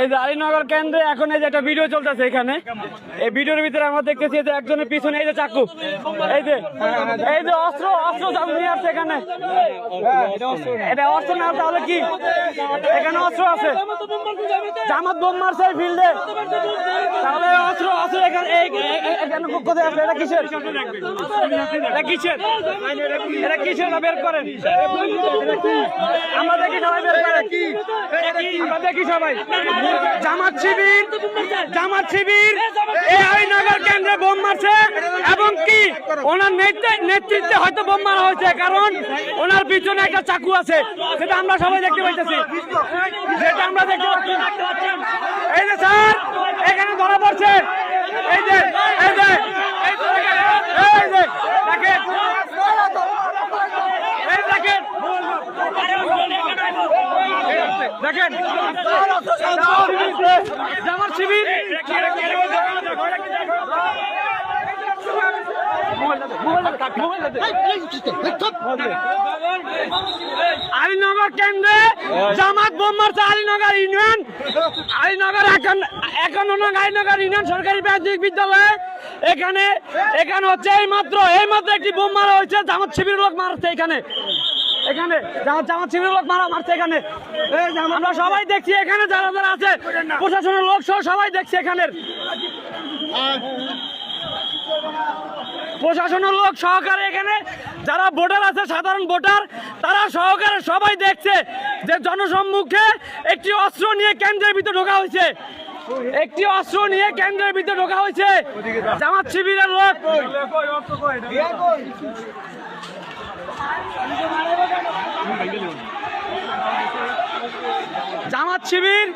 এই যে আলীনগর কেন্দ্রে এখন এই যে একটা ভিডিও চলতেছে এখানে, এই ভিডিওর ভিতরে আমরা দেখতেছি যে একজনের পিছনে এই যে চাকু, এই যে অস্ত্র নিয়ে আসছে এখানে। এটা অস্ত্র না, তাহলে কি এখানে অস্ত্র আছে? জামাত বোম মারছে ফিল্ডে, তাহলে অস্ত্র এখানে কোথায় আসলে? এটা কিসের? এটা কিসের বের করেন, আমরা দেখি সবাই বের করেন, আমরা দেখি সবাই। জামাত শিবির এই আলীনগর কেন্দ্রে বোম মারছে, এবং কি ওনার নেতৃত্বে হয়তো বোম মারা হয়েছে, কারণ ওনার পিছনে একটা চাকু আছে, সেটা আমরা সবাই দেখতে পাইতেছি, যেটা আমরা দেখতে পাচ্ছি। এই যে স্যার এখানে ধরা পড়ছে, এই যে দেখেন, জামাত শিবির আলীনগর কেন্দ্রে জামাত বোম মারছে আলীনগর ইউনিয়ন, আলীনগর 51 নং আলীনগর ইউনিয়ন সরকারি প্রাথমিক বিদ্যালয়ে। এখানে হচ্ছে এইমাত্র একটি বোম মারা হয়েছে, জামাত শিবিরের লোক মারছে এখানে জামাত শিবিরের লোক মারছে এখানে। আমরা সবাই দেখছি এখানে, যারা আছে প্রশাসনের লোক সহ সবাই দেখছি, এখানের প্রশাসনের লোক সহকারে, এখানে যারা ভোটার আছে সাধারণ ভোটার, তারা সহকারে সবাই দেখছে যে জনসম্মুখে একটি অস্ত্র নিয়ে কেন্দ্রের ভিতরে ঢোকা হয়েছে, জামাত শিবিরের লোক। জামাত শিবির